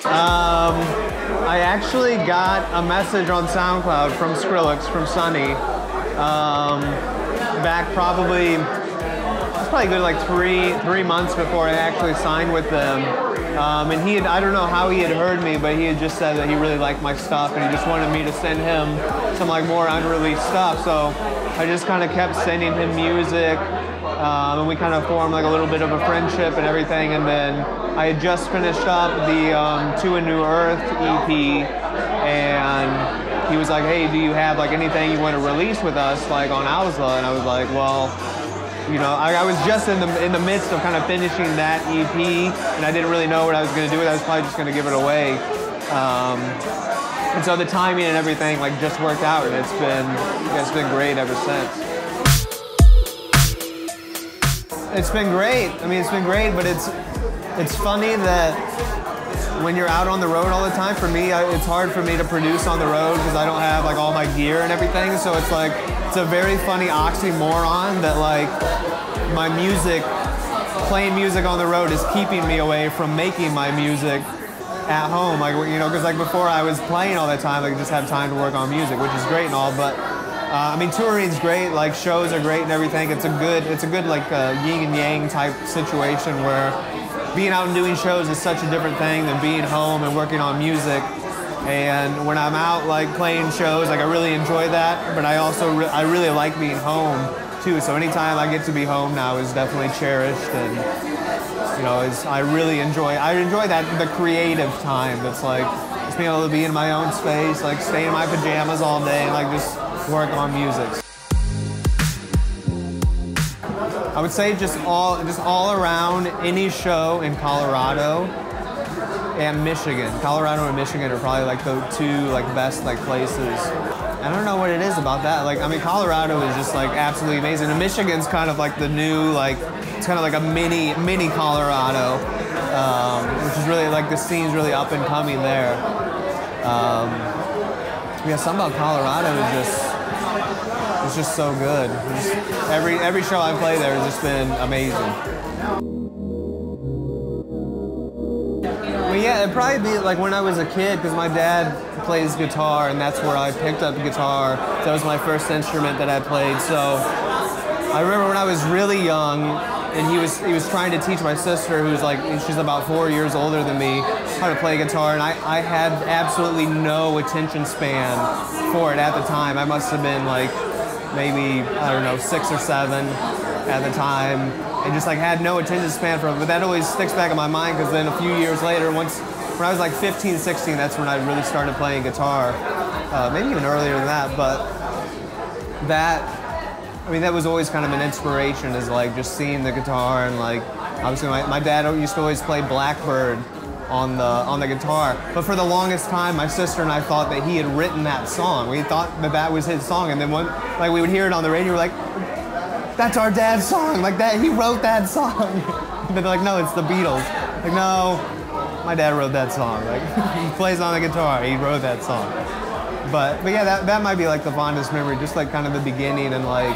I actually got a message on SoundCloud from Skrillex, from Sonny, back probably, it's probably good like three months before I actually signed with them. And he had, I don't know how he had heard me, but he had just said that he really liked my stuff and he just wanted me to send him some like more unreleased stuff. So I just kind of kept sending him music, and we kind of formed like a little bit of a friendship and everything. And then I had just finished up the To a New Earth EP, and he was like, hey, do you have like anything you want to release with us like on OWSLA? And I was like, well, you know, I was just in the midst of kind of finishing that EP, and I didn't really know what I was going to do with it. I was probably just going to give it away. And so the timing and everything like just worked out, and it's been great ever since. It's been great. I mean, it's been great, but it's funny that when you're out on the road all the time, for me, it's hard for me to produce on the road because I don't have like all my gear and everything. So it's like, it's a very funny oxymoron that like my music, playing music on the road is keeping me away from making my music at home. Like, you know, because like before I was playing all the time, like just have time to work on music, which is great and all, but I mean, touring's great, like shows are great and everything. It's a good like yin and yang type situation where being out and doing shows is such a different thing than being home and working on music. And when I'm out like playing shows, like I really enjoy that, but I also I really like being home too. So anytime I get to be home now is definitely cherished, and you know, I enjoy that, the creative time. That's like just being able to be in my own space, like stay in my pajamas all day and like just work on music. I would say just all around any show in Colorado and Michigan. Colorado and Michigan are probably like the two like best like places. I don't know what it is about that. Like, I mean, Colorado is just like absolutely amazing, and Michigan's kind of like the new like, it's kind of like a mini Colorado, which is really like, the scene's really up and coming there. Yeah, something about Colorado is just so good. Every show I play there has just been amazing. Well, yeah, it'd probably be like when I was a kid, because my dad plays guitar, and that's where I picked up guitar. That was my first instrument that I played. So I remember when I was really young, and he was trying to teach my sister, who's like, she's about 4 years older than me, how to play guitar, and I had absolutely no attention span for it at the time. I must have been like maybe, I don't know, 6 or 7 at the time, and just like had no attention span for it. But that always sticks back in my mind, because then a few years later, when I was like 15, 16, that's when I really started playing guitar. Maybe even earlier than that, but that was always kind of an inspiration, is like just seeing the guitar, and like obviously my dad used to always play Blackbird on the guitar, but for the longest time my sister and I thought that he had written that song. We thought that was his song, and then like we would hear it on the radio, we're like, that's our dad's song, like that, he wrote that song. And they're like, no, it's the Beatles. Like, no, my dad wrote that song. Like, he plays on the guitar, he wrote that song. But yeah, that might be like the fondest memory, just like kind of the beginning, and like,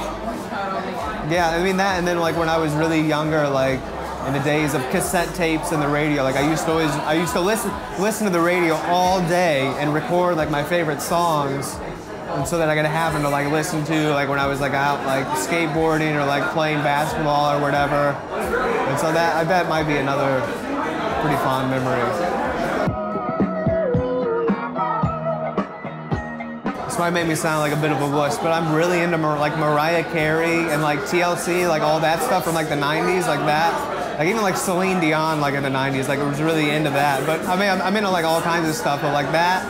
yeah, I mean that, and then like when I was really younger, like in the days of cassette tapes and the radio, like I used to listen to the radio all day and record like my favorite songs, and so that I could have them to like listen to like when I was like out like skateboarding or like playing basketball or whatever. And so that, I bet, might be another pretty fond memory. This might make me sound like a bit of a wuss, but I'm really into like Mariah Carey and like TLC, like all that stuff from like the 90s, like that. Like even like Celine Dion, like in the 90s, like I was really into that. But I mean, I'm into like all kinds of stuff, but like that,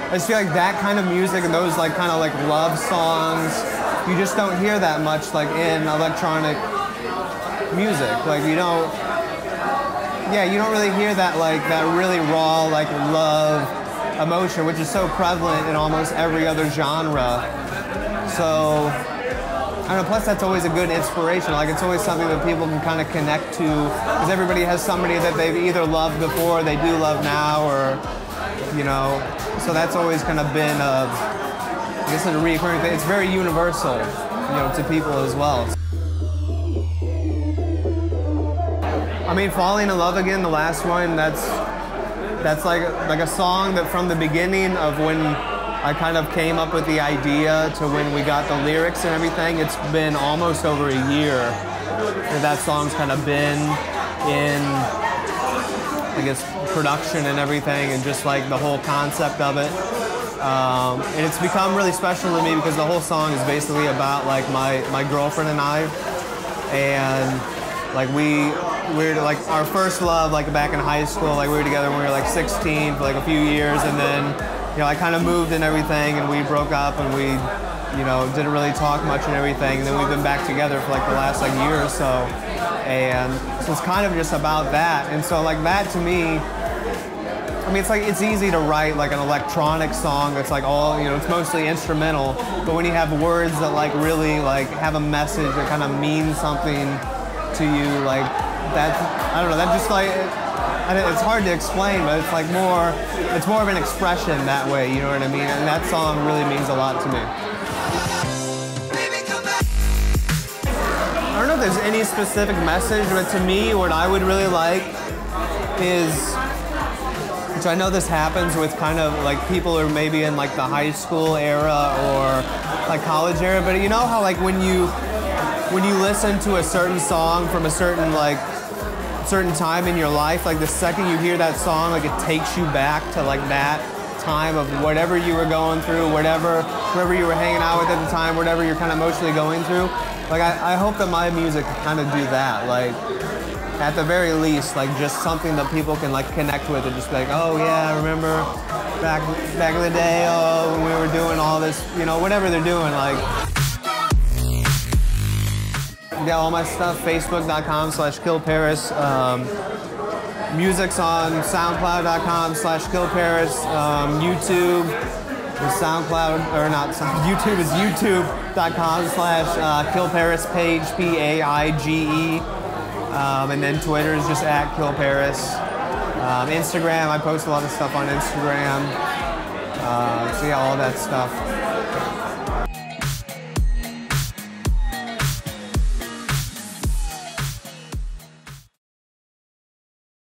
I just feel like that kind of music and those like kind of like love songs, you just don't hear that much like in electronic music. Like you don't really hear that like that really raw like love emotion, which is so prevalent in almost every other genre. So I don't know, plus that's always a good inspiration. Like it's always something that people can kind of connect to, because everybody has somebody that they've either loved before, they do love now, or, you know, so that's always kind of been I guess a recurring thing. It's very universal, you know, to people as well. I mean, Falling in Love Again, the last one, that's that's like a song that from the beginning of when I kind of came up with the idea to when we got the lyrics and everything, it's been almost over a year that song's kind of been in, I guess, production and everything, and just like the whole concept of it. And it's become really special to me because the whole song is basically about like my girlfriend and I, and like we're like our first love, like back in high school, like we were together when we were like 16 for like a few years, and then, you know, I kind of moved and everything, and we broke up, and we, you know, didn't really talk much and everything, and then we've been back together for like the last like year or so, and so it's kind of just about that. And so like that to me, I mean, it's like, it's easy to write like an electronic song that's like all, you know, it's mostly instrumental, but when you have words that like really like have a message that kind of means something to you, like that, I don't know, that just like, it's hard to explain, but it's like more, it's more of an expression that way, you know what I mean? And that song really means a lot to me. I don't know if there's any specific message, but to me, what I would really like is, which I know this happens with kind of like people who are maybe in like the high school era or like college era, but you know how like when you listen to a certain song from a certain time in your life, like the second you hear that song, like it takes you back to like that time of whatever you were going through, whoever you were hanging out with at the time, whatever you're kind of emotionally going through. Like I hope that my music can kind of do that, like at the very least, like just something that people can like connect with and just be like, oh yeah, I remember back in the day, oh, when we were doing all this, you know, whatever they're doing, like. Yeah, all my stuff, facebook.com/killparis. Music's on soundcloud.com/killparis. YouTube is SoundCloud, or not, YouTube is youtube.com/killparis page, PAIGE. And then Twitter is just @killparis. Instagram, I post a lot of stuff on Instagram. So yeah, all that stuff.